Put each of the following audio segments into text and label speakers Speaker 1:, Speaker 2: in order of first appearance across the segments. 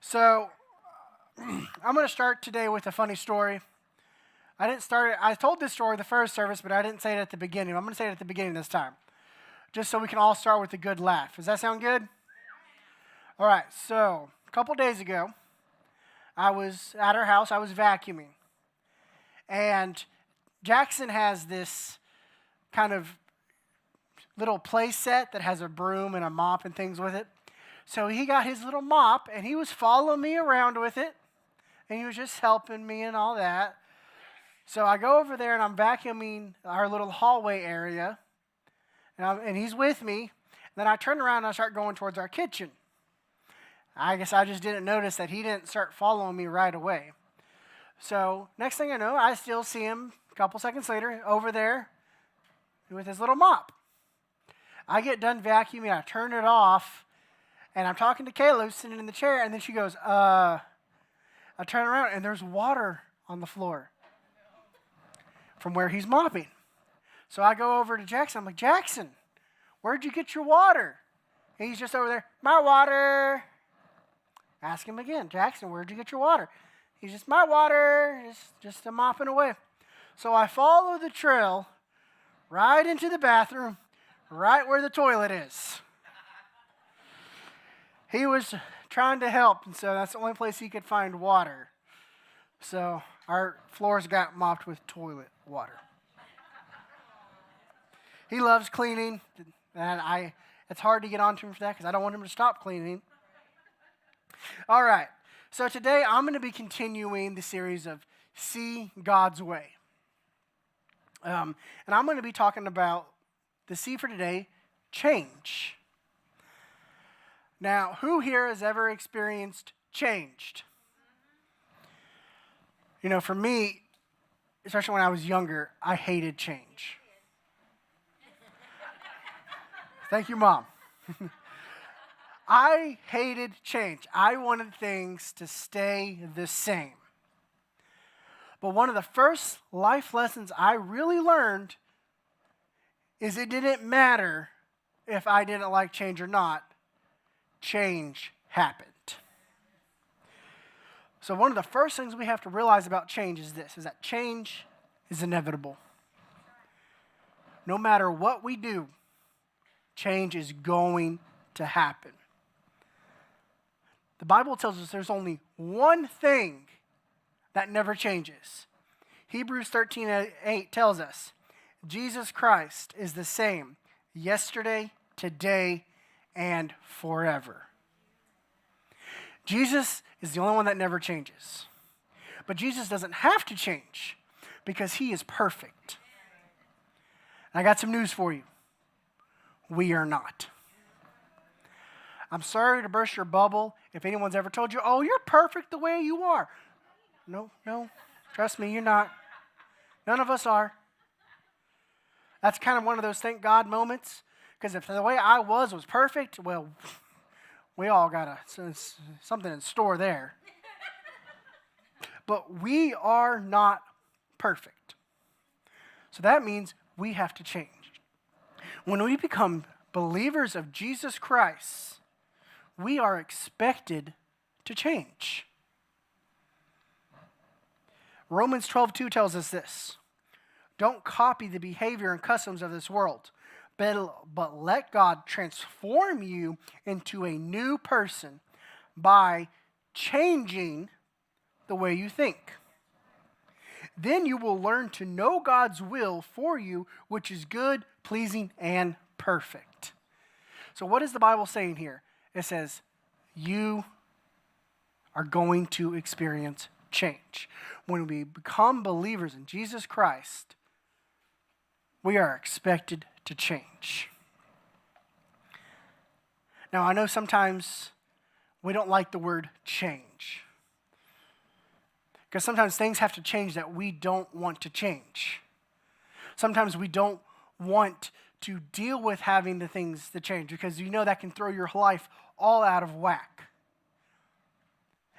Speaker 1: So, I'm going to start today with a funny story. I didn't start it, I told this story the first service, but I didn't say it at the beginning. I'm going to say it at the beginning this time, just so we can all start with a good laugh. Does that sound good? All right, so a couple days ago, I was at our house, I was vacuuming. And Jackson has this kind of little play set that has a broom and a mop and things with it. So he got his little mop, and he was following me around with it, and he was just helping me and all that. So I go over there, and I'm vacuuming our little hallway area, and he's with me. Then I turn around, and I start going towards our kitchen. I guess I just didn't notice that he didn't start following me right away. So next thing I know, I still see him a couple seconds later over there with his little mop. I get done vacuuming, I turn it off, and I'm talking to Kayla who's sitting in the chair, and then she goes, I turn around, and there's water on the floor from where he's mopping. So I go over to Jackson. I'm like, Jackson, where'd you get your water? And he's just over there, my water. Ask him again, Jackson, where'd you get your water? He's just, my water, just mopping away. So I follow the trail right into the bathroom, right where the toilet is. He was trying to help, and so that's the only place he could find water. So our floors got mopped with toilet water. He loves cleaning, and it's hard to get onto him for that because I don't want him to stop cleaning. All right, so today I'm going to be continuing the series of See God's Way. And I'm going to be talking about the C for today, change. Now, who here has ever experienced change? You know, for me, especially when I was younger, I hated change. Thank you, Mom. I hated change. I wanted things to stay the same. But one of the first life lessons I really learned is it didn't matter if I didn't like change or not. Change happened. So one of the first things we have to realize about change is this, is that change is inevitable. No matter what we do, change is going to happen. The Bible tells us there's only one thing that never changes. Hebrews 13:8 tells us, Jesus Christ is the same yesterday, today, and forever. Jesus is the only one that never changes. But Jesus doesn't have to change because he is perfect. And I got some news for you. We are not. I'm sorry to burst your bubble if anyone's ever told you, oh, you're perfect the way you are. No, trust me, you're not. None of us are. That's kind of one of those thank God moments. Because if the way I was perfect, well, we all got something in store there. But we are not perfect. So that means we have to change. When we become believers of Jesus Christ, we are expected to change. Romans 12:2 tells us this. Don't copy the behavior and customs of this world, but let God transform you into a new person by changing the way you think. Then you will learn to know God's will for you, which is good, pleasing, and perfect. So what is the Bible saying here? It says, you are going to experience change. When we become believers in Jesus Christ, we are expected to change. Now, I know sometimes we don't like the word change. Because sometimes things have to change that we don't want to change. Sometimes we don't want to deal with having the things to change because you know that can throw your life all out of whack.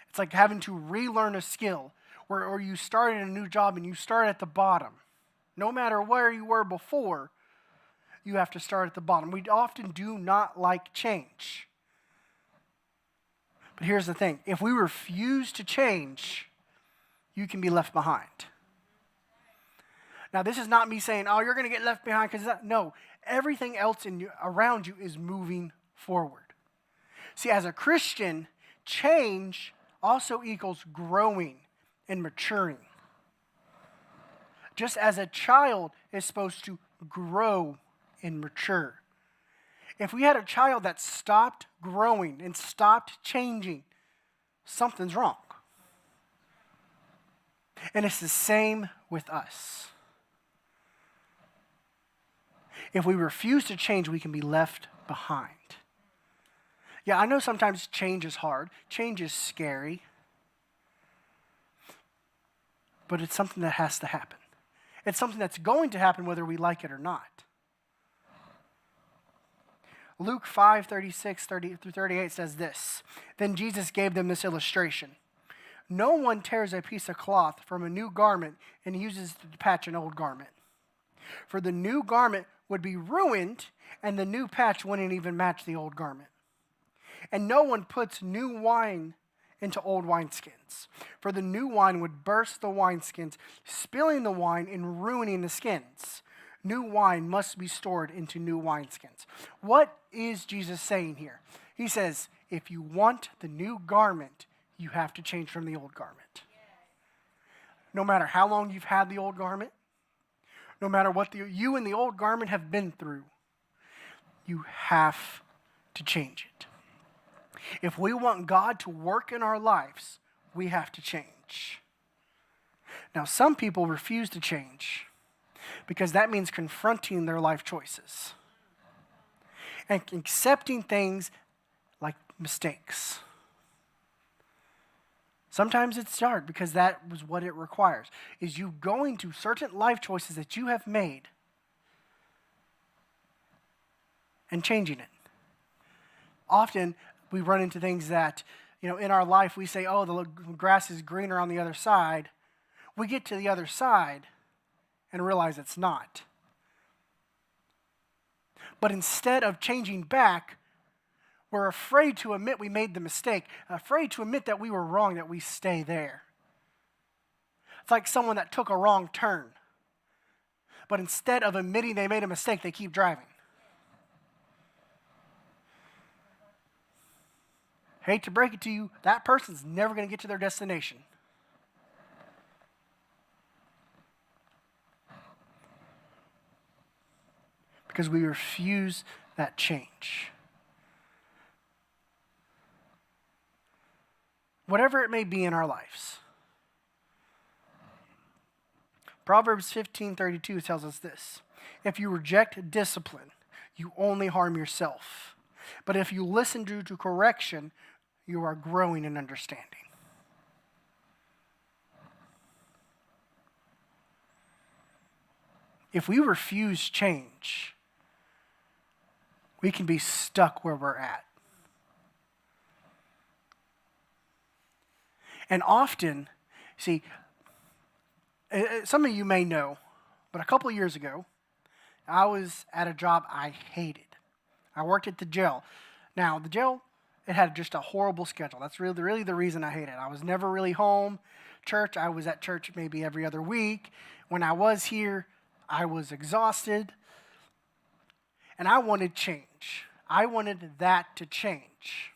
Speaker 1: It's like having to relearn a skill or you started a new job and you start at the bottom. No matter where you were before, you have to start at the bottom. We often do not like change. But here's the thing. If we refuse to change, you can be left behind. Now, this is not me saying, oh, you're going to get left behind because no, everything else around you is moving forward. See, as a Christian, change also equals growing and maturing. Just as a child is supposed to grow and mature. If we had a child that stopped growing and stopped changing, something's wrong. And it's the same with us. If we refuse to change, we can be left behind. Yeah, I know sometimes change is hard. Change is scary. But it's something that has to happen. It's something that's going to happen whether we like it or not. Luke 5:36-38 says this. Then Jesus gave them this illustration. No one tears a piece of cloth from a new garment and uses it to patch an old garment. For the new garment would be ruined, and the new patch wouldn't even match the old garment. And no one puts new wine into old wineskins, for the new wine would burst the wineskins, spilling the wine and ruining the skins. New wine must be stored into new wineskins. What is Jesus saying here? He says, if you want the new garment, you have to change from the old garment. No matter how long you've had the old garment, no matter what you and the old garment have been through, you have to change it. If we want God to work in our lives, we have to change. Now, some people refuse to change because that means confronting their life choices and accepting things like mistakes. Sometimes it's hard because that was what it requires, is you going to certain life choices that you have made and changing it. Often we run into things that, in our life we say, oh, the grass is greener on the other side. We get to the other side and realize it's not. But instead of changing back, we're afraid to admit we made the mistake, afraid to admit that we were wrong, that we stay there. It's like someone that took a wrong turn. But instead of admitting they made a mistake, they keep driving. Hate to break it to you, that person's never going to get to their destination. Because we refuse that change. Whatever it may be in our lives. Proverbs 15:32 tells us this. If you reject discipline, you only harm yourself. But if you listen to correction, you are growing in understanding. If we refuse change, we can be stuck where we're at. And often, see, some of you may know, but a couple of years ago, I was at a job I hated. I worked at the jail. Now, the jail, it had just a horrible schedule. That's really the reason I hated it. I was never really home. Church, I was at church maybe every other week. When I was here, I was exhausted. And I wanted change. I wanted that to change.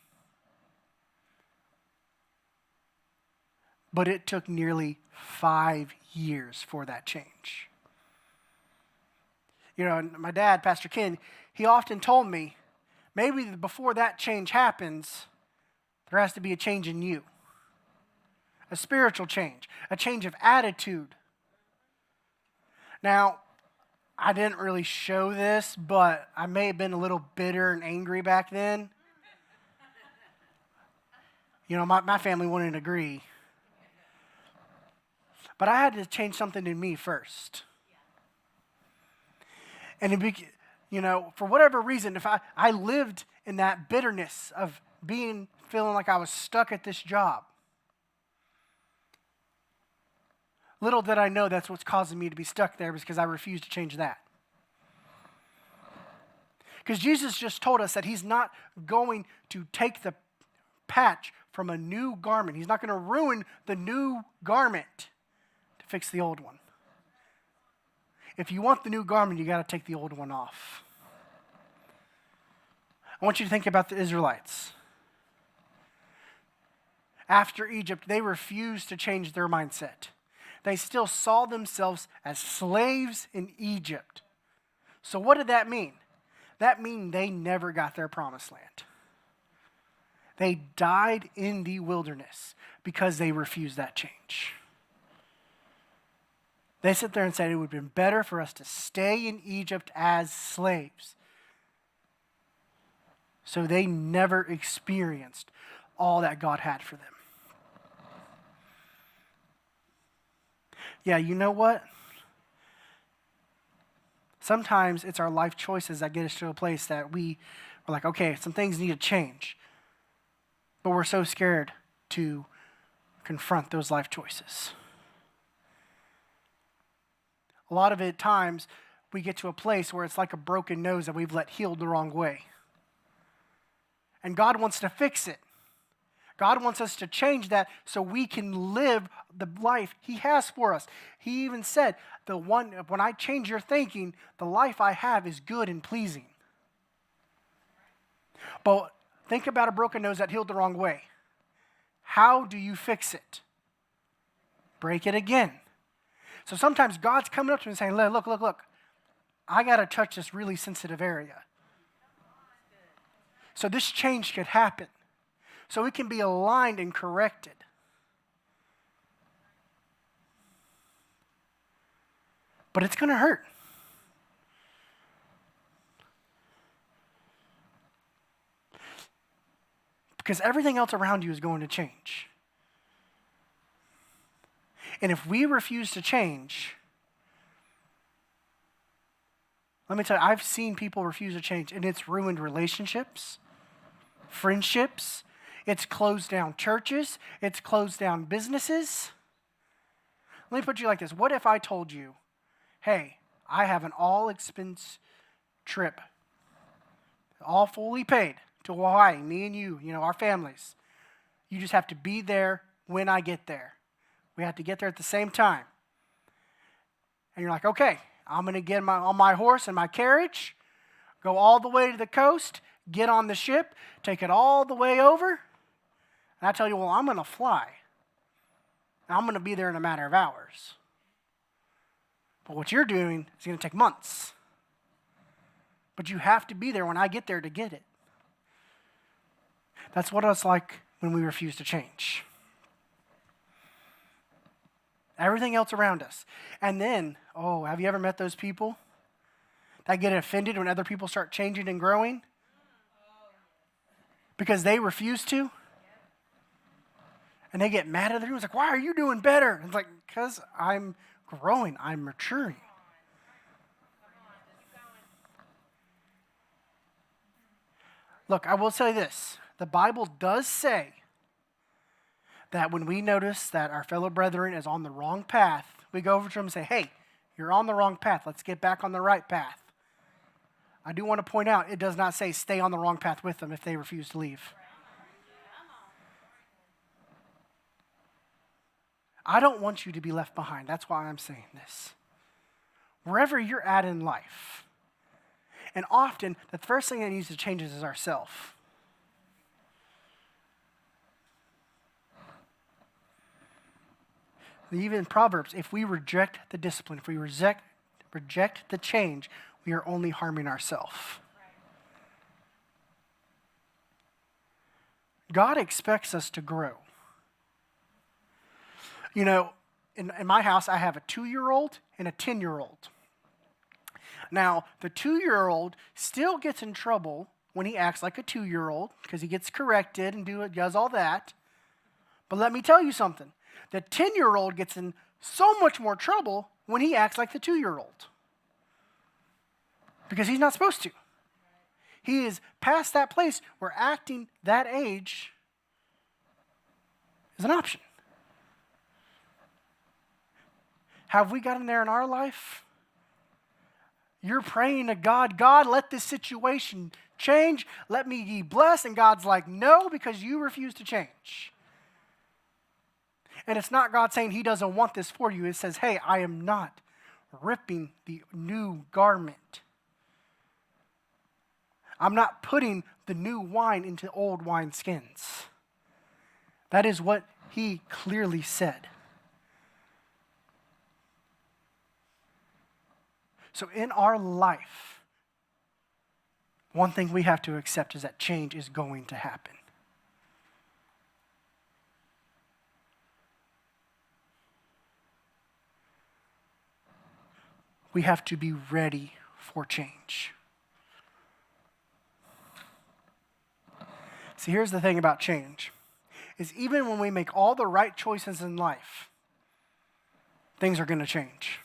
Speaker 1: But it took nearly 5 years for that change. My dad, Pastor Ken, he often told me, maybe before that change happens, there has to be a change in you. A spiritual change, a change of attitude. Now, I didn't really show this, but I may have been a little bitter and angry back then. My family wouldn't agree. But I had to change something in me first. And for whatever reason, if I lived in that bitterness of feeling like I was stuck at this job. Little did I know that's what's causing me to be stuck there, because I refused to change that. Because Jesus just told us that he's not going to take the patch from a new garment. He's not going to ruin the new garment to fix the old one. If you want the new garment, you got to take the old one off. I want you to think about the Israelites. After Egypt, they refused to change their mindset. They still saw themselves as slaves in Egypt. So what did that mean? That means they never got their promised land. They died in the wilderness because they refused that change. They sit there and said it would have been better for us to stay in Egypt as slaves. So they never experienced all that God had for them. Yeah, you know what? Sometimes it's our life choices that get us to a place that we're like, okay, some things need to change. But we're so scared to confront those life choices. A lot of it times we get to a place where it's like a broken nose that we've let heal the wrong way. And God wants to fix it. God wants us to change that so we can live the life He has for us. He even said, when I change your thinking, the life I have is good and pleasing. But think about a broken nose that healed the wrong way. How do you fix it? Break it again. So sometimes God's coming up to me and saying, look. I got to touch this really sensitive area. So this change could happen. So it can be aligned and corrected. But it's going to hurt. Because everything else around you is going to change. And if we refuse to change, let me tell you, I've seen people refuse to change, and it's ruined relationships, friendships, it's closed down churches, it's closed down businesses. Let me put you like this. What if I told you, hey, I have an all-expense trip, all fully paid, to Hawaii, me and you, our families. You just have to be there when I get there. We have to get there at the same time. And you're like, okay, I'm going to get on my horse and my carriage, go all the way to the coast, get on the ship, take it all the way over. And I tell you, well, I'm going to fly. And I'm going to be there in a matter of hours. But what you're doing is going to take months. But you have to be there when I get there to get it. That's what it's like when we refuse to change. Everything else around us. And then, have you ever met those people that get offended when other people start changing and growing? Because they refuse to? And they get mad at them. It's like, why are you doing better? And it's like, because I'm growing. I'm maturing. Look, I will say this. The Bible does say that when we notice that our fellow brethren is on the wrong path, we go over to them and say, hey, you're on the wrong path. Let's get back on the right path. I do want to point out, it does not say stay on the wrong path with them if they refuse to leave. I don't want you to be left behind. That's why I'm saying this. Wherever you're at in life, and often the first thing that needs to change is ourself. Even in Proverbs, if we reject the discipline, if we reject the change, we are only harming ourselves. God expects us to grow. In my house, I have a 2-year-old and a 10-year-old. Now, the 2-year-old still gets in trouble when he acts like a 2-year-old because he gets corrected and does all that. But let me tell you something. The 10-year-old gets in so much more trouble when he acts like the 2-year-old. Because he's not supposed to. He is past that place where acting that age is an option. Have we gotten there in our life? You're praying to God, God, let this situation change, let me be blessed. And God's like, no, because you refuse to change. And it's not God saying he doesn't want this for you. It says, hey, I am not ripping the new garment. I'm not putting the new wine into old wineskins. That is what he clearly said. So in our life, one thing we have to accept is that change is going to happen. We have to be ready for change. See, here's the thing about change, is even when we make all the right choices in life, things are going to change.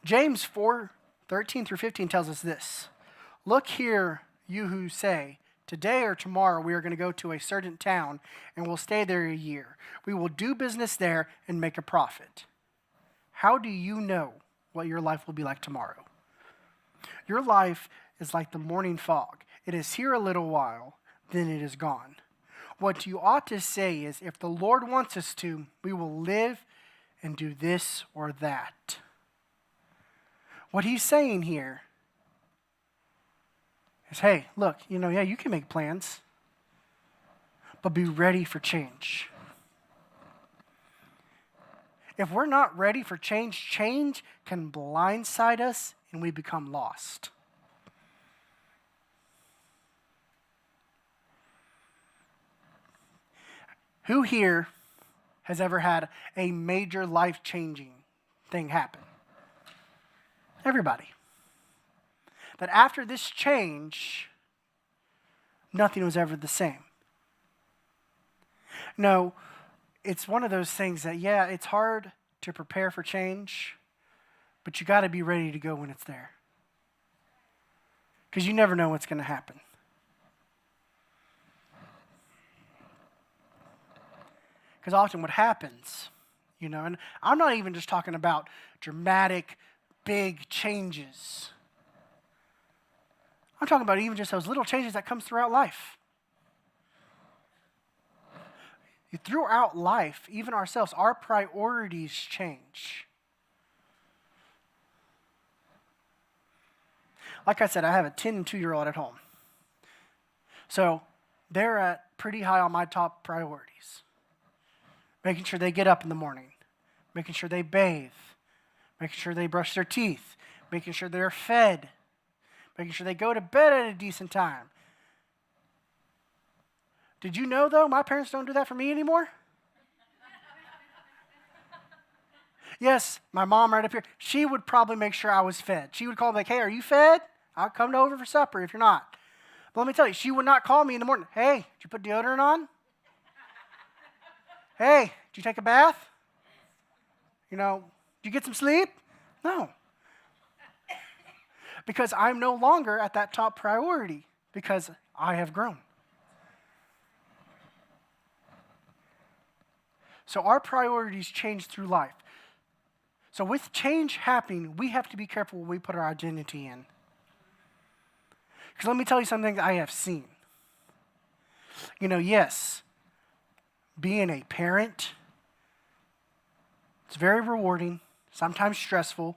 Speaker 1: James 4:13-15 tells us this. Look here, you who say, today or tomorrow we are going to go to a certain town and we'll stay there a year. We will do business there and make a profit. How do you know what your life will be like tomorrow? Your life is like the morning fog. It is here a little while, then it is gone. What you ought to say is, if the Lord wants us to, we will live and do this or that. What he's saying here is, hey, look, you can make plans, but be ready for change. If we're not ready for change, change can blindside us and we become lost. Who here has ever had a major life-changing thing happen? Everybody. That after this change, nothing was ever the same. No, it's one of those things that, it's hard to prepare for change, but you got to be ready to go when it's there. Because you never know what's going to happen. Because often what happens, and I'm not even just talking about dramatic, big changes. I'm talking about even just those little changes that comes throughout life. Throughout life, even ourselves, our priorities change. Like I said, I have a 10 and 2-year-old at home. So they're at pretty high on my top priorities. Making sure they get up in the morning. Making sure they bathe. Making sure they brush their teeth. Making sure they're fed. Making sure they go to bed at a decent time. Did you know, though, my parents don't do that for me anymore? Yes, my mom right up here, she would probably make sure I was fed. She would call me like, hey, are you fed? I'll come over for supper if you're not. But let me tell you, she would not call me in the morning. Hey, did you put deodorant on? Hey, did you take a bath? Did you get some sleep? No. Because I'm no longer at that top priority because I have grown. So our priorities change through life. So with change happening, we have to be careful when we put our identity in. Because let me tell you something I have seen. Yes, being a parent, it's very rewarding, sometimes stressful.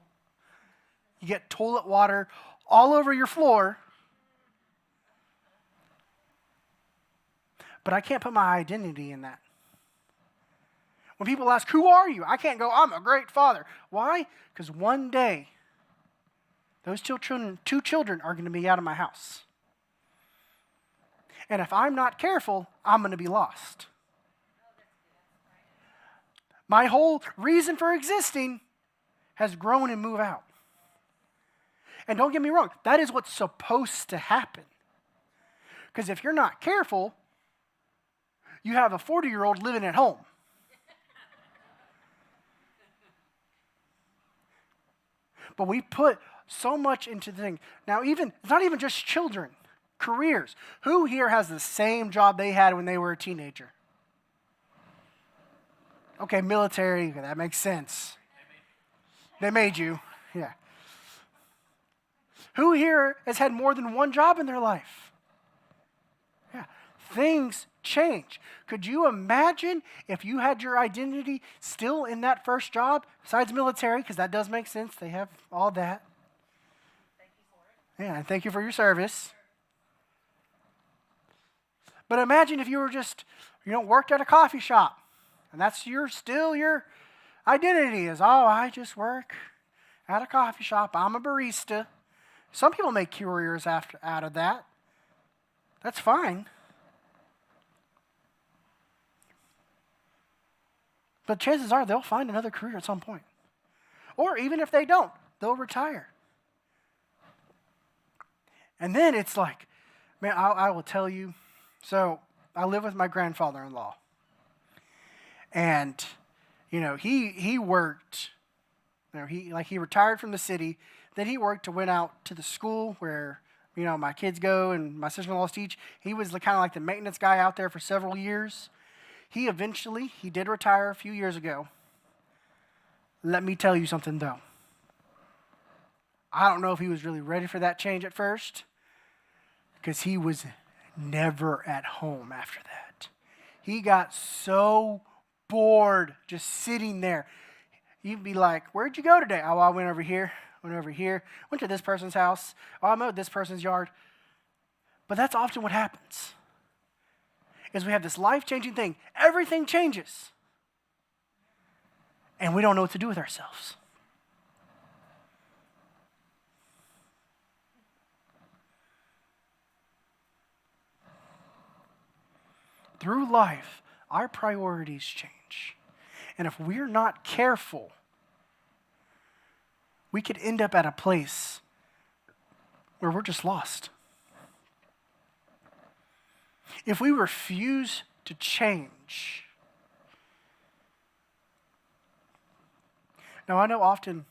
Speaker 1: You get toilet water all over your floor. But I can't put my identity in that. When people ask, who are you? I can't go, I'm a great father. Why? Because one day, those two children are going to be out of my house. And if I'm not careful, I'm going to be lost. My whole reason for existing has grown and moved out. And don't get me wrong, that is what's supposed to happen. Because if you're not careful, you have a 40-year-old living at home. But we put so much into the thing. Now, it's not even just children, careers. Who here has the same job they had when they were a teenager? Okay, military, that makes sense. They made you, yeah. Who here has had more than one job in their life? Yeah. Things change. Could you imagine if you had your identity still in that first job, besides military, because that does make sense. They have all that.
Speaker 2: Thank you for it.
Speaker 1: Yeah, and thank you for your service. But imagine if you were just, worked at a coffee shop, and that's still your identity is, I just work at a coffee shop. I'm a barista. Some people make careers out of that. That's fine. But chances are they'll find another career at some point. Or even if they don't, they'll retire. And then it's like, man, I will tell you. So I live with my grandfather-in-law. And, he worked, he retired from the city. Then he went out to the school where, my kids go and my sister-in-laws teach. He was kind of like the maintenance guy out there for several years. He did retire a few years ago. Let me tell you something, though. I don't know if he was really ready for that change at first, because he was never at home after that. He got so bored just sitting there. You'd be like, where'd you go today? Oh, I went over here, went to this person's house. Oh, I mowed this person's yard. But that's often what happens. Is we have this life-changing thing. Everything changes. And we don't know what to do with ourselves. Through life, our priorities change. And if we're not careful, we could end up at a place where we're just lost. If we refuse to change. Now, I know often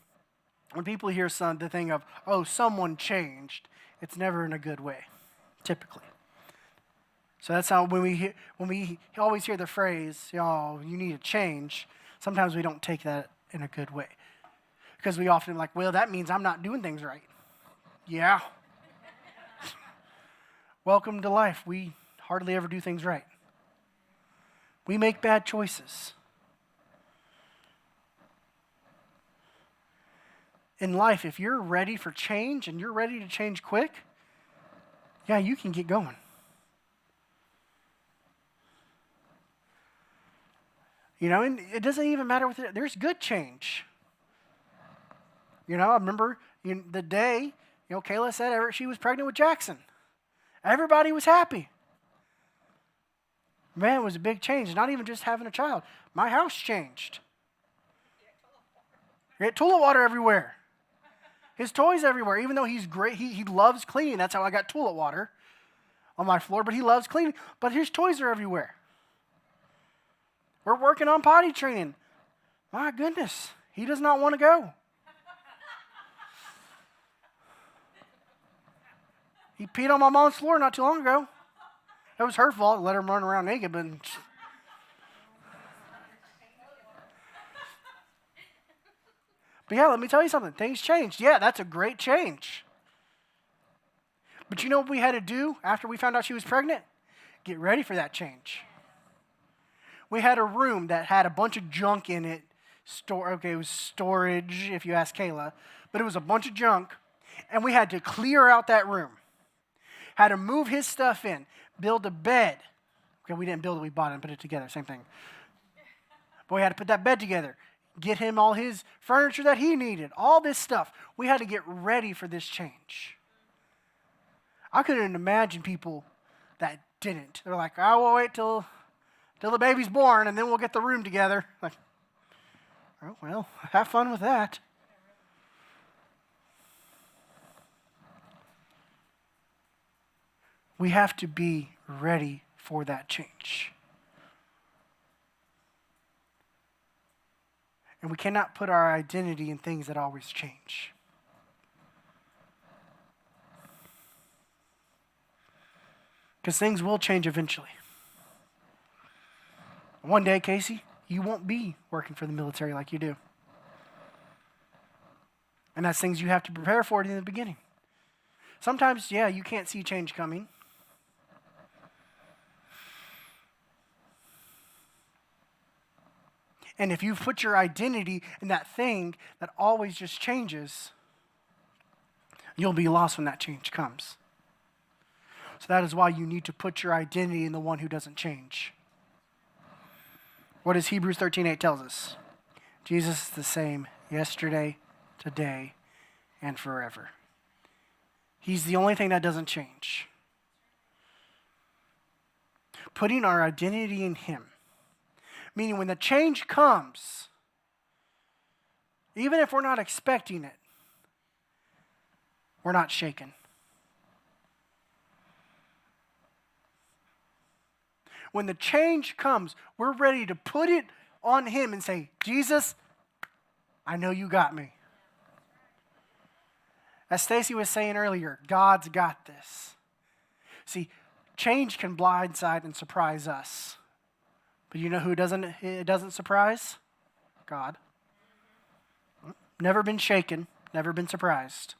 Speaker 1: when people hear the thing of, someone changed, it's never in a good way, typically. So that's how when we always hear the phrase, you need to change, sometimes we don't take that in a good way. Because we often that means I'm not doing things right. Yeah. Welcome to life. We hardly ever do things right. We make bad choices. In life, if you're ready for change and you're ready to change quick, you can get going. And it doesn't even matter there's good change. I remember the day, Kayla said she was pregnant with Jackson. Everybody was happy. Man, it was a big change. Not even just having a child. My house changed. You get toilet water everywhere. His toys everywhere. Even though he's great, he loves cleaning. That's how I got toilet water on my floor. But he loves cleaning. But his toys are everywhere. We're working on potty training. My goodness, he does not want to go. He peed on my mom's floor not too long ago. It was her fault. Let him run around naked, but let me tell you something. Things changed. Yeah, that's a great change. But you know what we had to do after we found out she was pregnant? Get ready for that change. We had a room that had a bunch of junk in it. It was storage, if you ask Kayla. But it was a bunch of junk. And we had to clear out that room. Had to move his stuff in. Build a bed. Okay, we didn't build it. We bought it and put it together. Same thing. But we had to put that bed together. Get him all his furniture that he needed. All this stuff. We had to get ready for this change. I couldn't imagine people that didn't. They're like, we'll wait till the baby's born, and then we'll get the room together. Like, oh, well, have fun with that. We have to be ready for that change. And we cannot put our identity in things that always change. Because things will change eventually. One day, Casey, you won't be working for the military like you do. And that's things you have to prepare for in the beginning. Sometimes, yeah, you can't see change coming. And if you put your identity in that thing that always just changes, you'll be lost when that change comes. So that is why you need to put your identity in the one who doesn't change. What does Hebrews 13:8 tells us? Jesus is the same yesterday, today, and forever. He's the only thing that doesn't change. Putting our identity in him. Meaning when the change comes, even if we're not expecting it, we're not shaken. When the change comes, we're ready to put it on him and say, Jesus, I know you got me. As Stacy was saying earlier, God's got this. See, change can blindside and surprise us. But you know who it doesn't surprise? God. Never been shaken, never been surprised.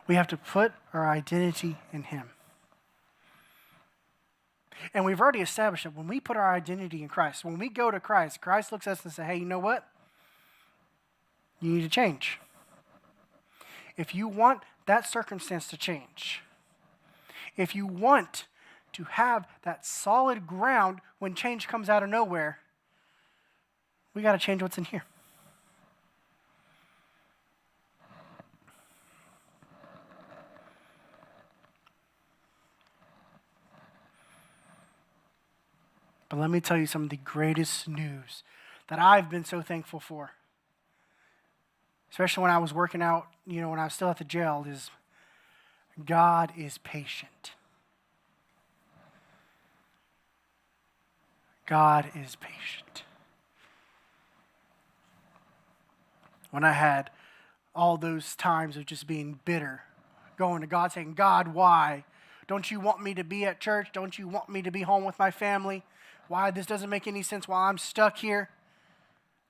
Speaker 1: We have to put our identity in him. And we've already established that when we put our identity in Christ, when we go to Christ, Christ looks at us and says, hey, you know what? You need to change. If you want that circumstance to change, if you want to have that solid ground when change comes out of nowhere, we got to change what's in here. But let me tell you some of the greatest news that I've been so thankful for, especially when I was working out, when I was still at the jail, is God is patient. God is patient. When I had all those times of just being bitter, going to God saying, God, why? Don't you want me to be at church? Don't you want me to be home with my family? Why this doesn't make any sense while I'm stuck here?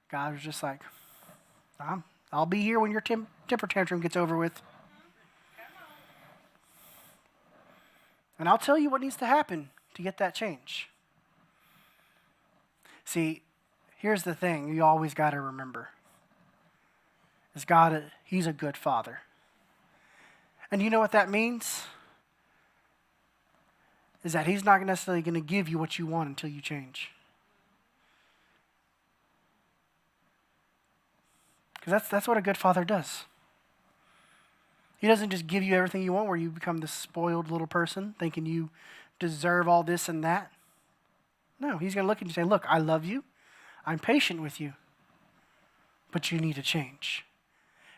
Speaker 1: God was just like, I'll be here when your temper tantrum gets over with. And I'll tell you what needs to happen to get that change. See, here's the thing you always got to remember. Is God, he's a good father. And you know what that means? Is that he's not necessarily going to give you what you want until you change. Because that's what a good father does. He doesn't just give you everything you want where you become this spoiled little person thinking you deserve all this and that. No, he's going to look at you and say, look, I love you. I'm patient with you. But you need to change.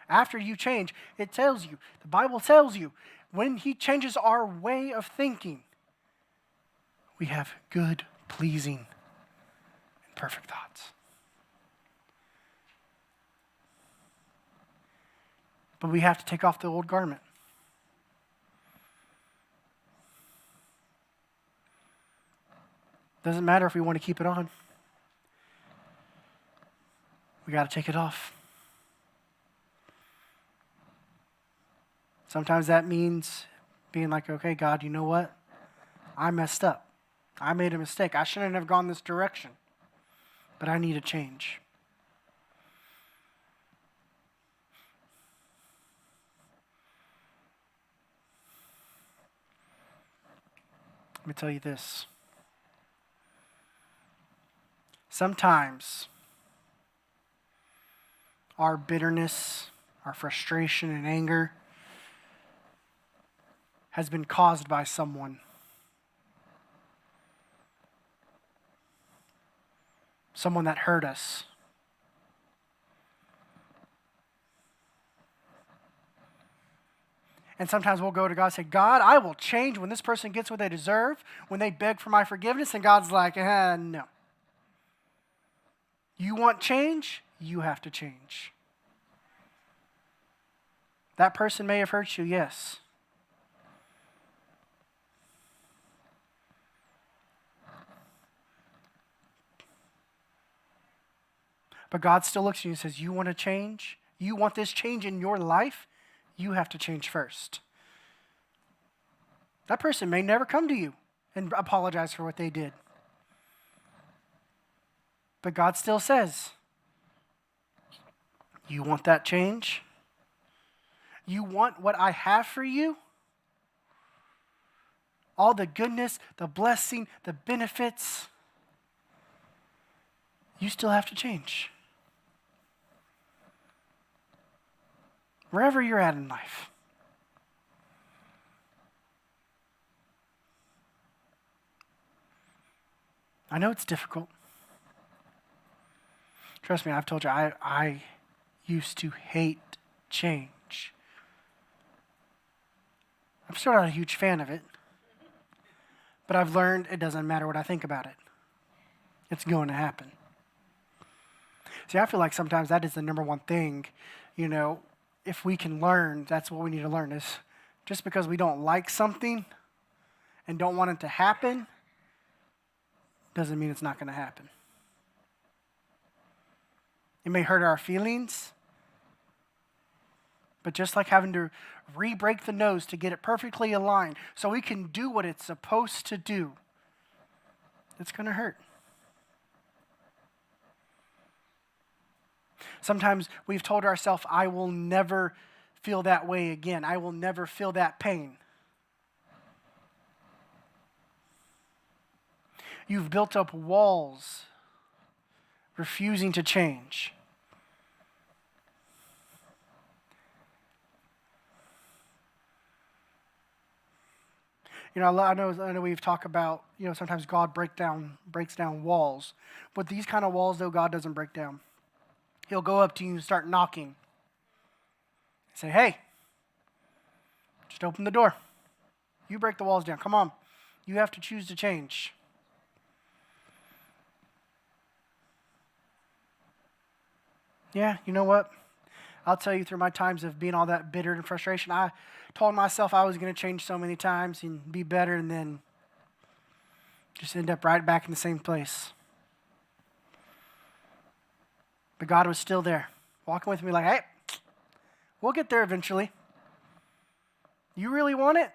Speaker 1: After you change, it tells you, the Bible tells you, when he changes our way of thinking, we have good, pleasing, and perfect thoughts. But we have to take off the old garment. Doesn't matter if we want to keep it on. We got to take it off. Sometimes that means being like, okay, God, you know what? I messed up. I made a mistake. I shouldn't have gone this direction. But I need a change. Let me tell you this. Sometimes our bitterness, our frustration and anger has been caused by someone. Someone that hurt us. And sometimes we'll go to God and say, God, I will change when this person gets what they deserve, when they beg for my forgiveness. And God's like, no. You want change? You have to change. That person may have hurt you, yes. But God still looks at you and says, you want to change? You want this change in your life? You have to change first. That person may never come to you and apologize for what they did. But God still says, you want that change? You want what I have for you? All the goodness, the blessing, the benefits. You still have to change. Wherever you're at in life. I know it's difficult. Trust me, I've told you, I used to hate change. I'm still not a huge fan of it. But I've learned it doesn't matter what I think about it. It's going to happen. See, I feel like sometimes that is the number one thing, if we can learn, that's what we need to learn is just because we don't like something and don't want it to happen, doesn't mean it's not going to happen. It may hurt our feelings, but just like having to re-break the nose to get it perfectly aligned so we can do what it's supposed to do, it's going to hurt. Sometimes we've told ourselves, I will never feel that way again. I will never feel that pain. You've built up walls, refusing to change. I know we've talked about, sometimes God breaks down walls. But these kind of walls, though, God doesn't break down. He'll go up to you and start knocking. Say, hey, just open the door. You break the walls down. Come on. You have to choose to change. Yeah, you know what? I'll tell you, through my times of being all that bitter and frustration, I told myself I was going to change so many times and be better, and then just end up right back in the same place. But God was still there, walking with me like, hey, we'll get there eventually. You really want it?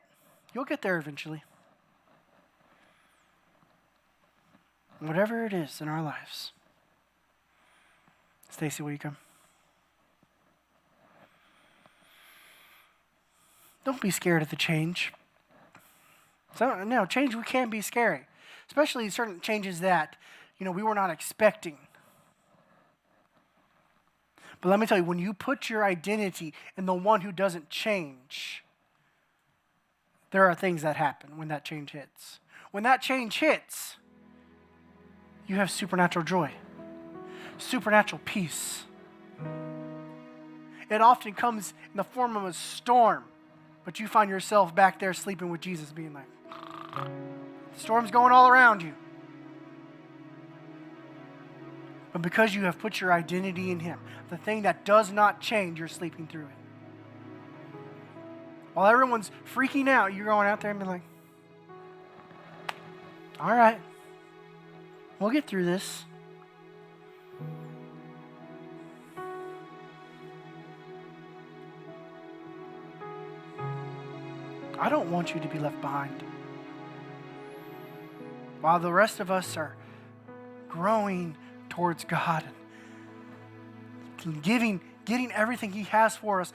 Speaker 1: You'll get there eventually. Whatever it is in our lives. Stacy, will you come? Don't be scared of the change. Change can be scary, especially certain changes that, we were not expecting. But let me tell you, when you put your identity in the one who doesn't change, there are things that happen when that change hits. When that change hits, you have supernatural joy, supernatural peace. It often comes in the form of a storm, but you find yourself back there sleeping with Jesus, being like, the storm's going all around you. But because you have put your identity in Him, the thing that does not change, you're sleeping through it. While everyone's freaking out, you're going out there and being like, all right, we'll get through this. I don't want you to be left behind. While the rest of us are growing towards God and getting everything He has for us,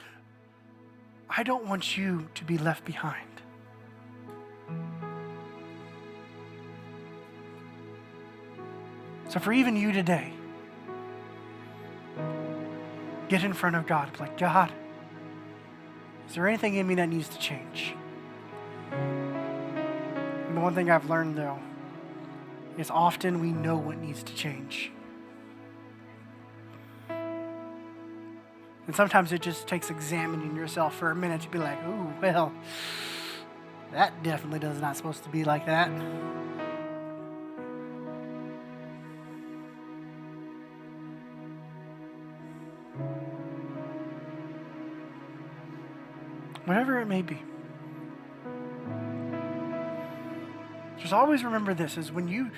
Speaker 1: I don't want you to be left behind. So for even you today, get in front of God. Be like, God, is there anything in me that needs to change? And the one thing I've learned, though, is often we know what needs to change. And sometimes it just takes examining yourself for a minute to be like, ooh, well, that definitely does not supposed to be like that. Whatever it may be. Just always remember this, is when you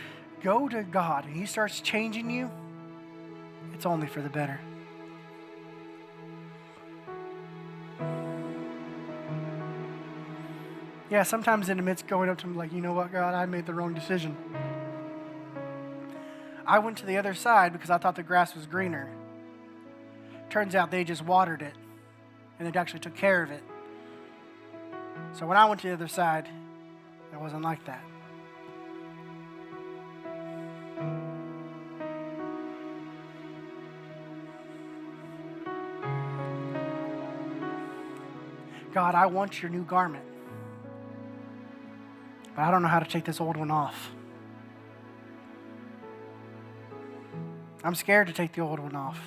Speaker 1: go to God and He starts changing you, it's only for the better. Yeah, sometimes in the midst going up to him like, you know what, God, I made the wrong decision. I went to the other side because I thought the grass was greener. Turns out they just watered it, and they actually took care of it. So when I went to the other side, it wasn't like that. God, I want your new garment, but I don't know how to take this old one off. I'm scared to take the old one off.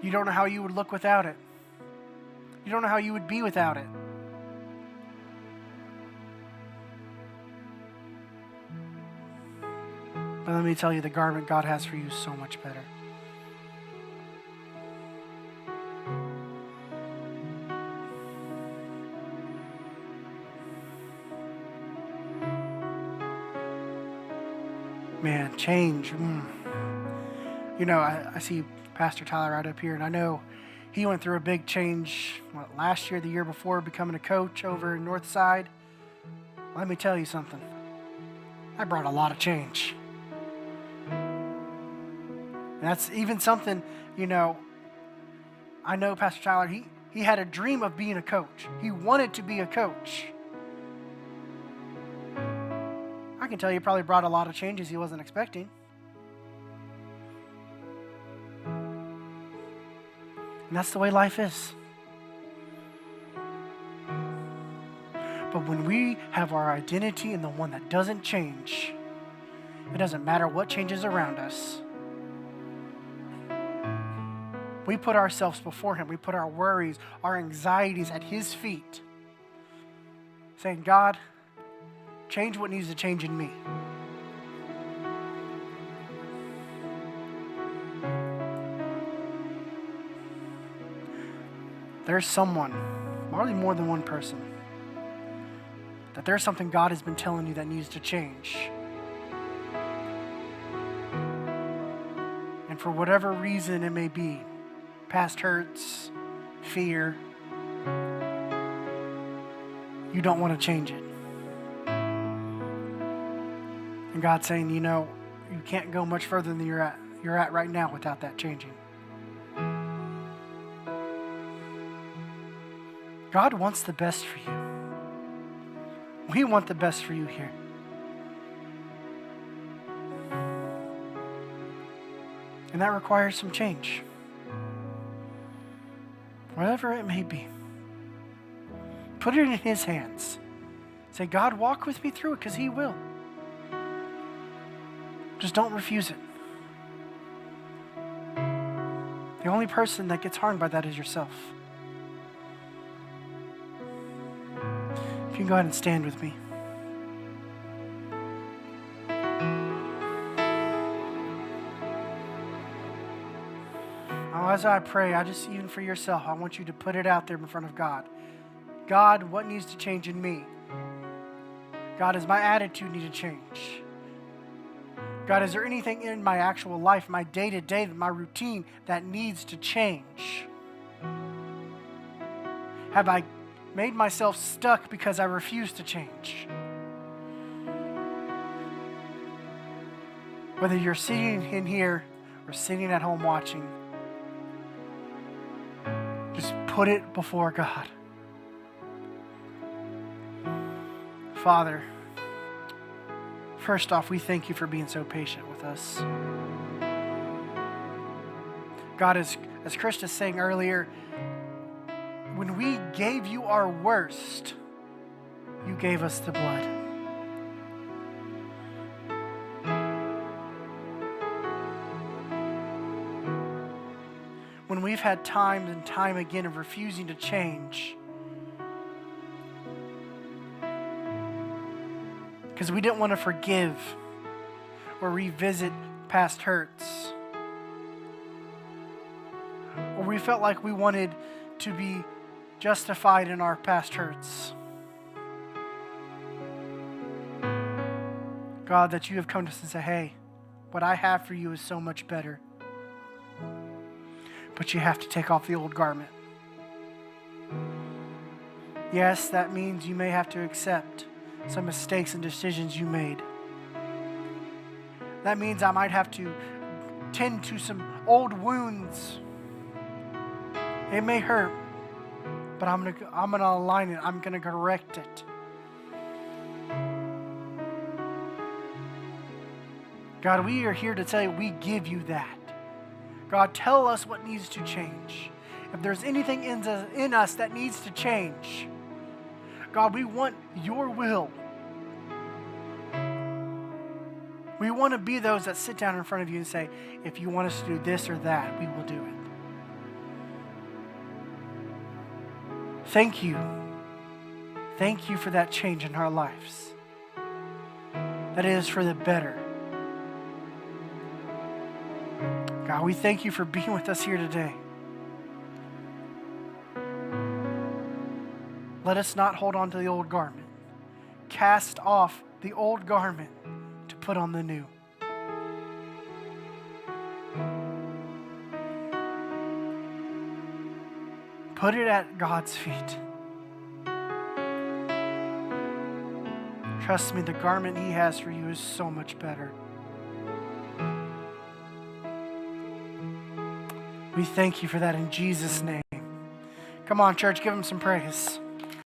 Speaker 1: You don't know how you would look without it. You don't know how you would be without it. But let me tell you, the garment God has for you is so much better. Man, change. You know, I see Pastor Tyler right up here, and I know he went through a big change last year, the year before, becoming a coach over in North Side. Let me tell you something. I brought a lot of change. And that's even something, you know, I know Pastor Tyler, he had a dream of being a coach. He wanted to be a coach. I can tell you probably brought a lot of changes he wasn't expecting. And that's the way life is. But when we have our identity in the one that doesn't change, it doesn't matter what changes around us. We put ourselves before him. We put our worries, our anxieties at his feet, saying, God, change what needs to change in me. There's someone, probably more than one person, that there's something God has been telling you that needs to change. And for whatever reason it may be, past hurts, fear, you don't want to change it. And God's saying, you know, you can't go much further than you're at right now without that changing. God wants the best for you. We want the best for you here. And that requires some change. Whatever it may be. Put it in his hands. Say, God, walk with me through it, because he will. Just don't refuse it. The only person that gets harmed by that is yourself. If you can go ahead and stand with me. As I pray, even for yourself, I want you to put it out there in front of God. God, what needs to change in me? God, does my attitude need to change? God, is there anything in my actual life, my day-to-day, my routine that needs to change? Have I made myself stuck because I refuse to change? Whether you're sitting in here or sitting at home watching, just put it before God. Father, first off, we thank you for being so patient with us. God, as Krista sang earlier, when we gave you our worst, you gave us the blood. When we've had time and time again of refusing to change, because we didn't want to forgive or revisit past hurts, or we felt like we wanted to be justified in our past hurts. God, that you have come to us and say, hey, what I have for you is so much better. But you have to take off the old garment. Yes, that means you may have to accept some mistakes and decisions you made. That means I might have to tend to some old wounds. It may hurt, but I'm gonna align it. I'm gonna correct it. God, we are here to tell you we give you that. God, tell us what needs to change. If there's anything in us that needs to change, God, we want your will. We want to be those that sit down in front of you and say, if you want us to do this or that, we will do it. Thank you. Thank you for that change in our lives. That is for the better. God, we thank you for being with us here today. Let us not hold on to the old garment. Cast off the old garment to put on the new. Put it at God's feet. Trust me, the garment He has for you is so much better. We thank you for that in Jesus' name. Come on, church, give Him some praise.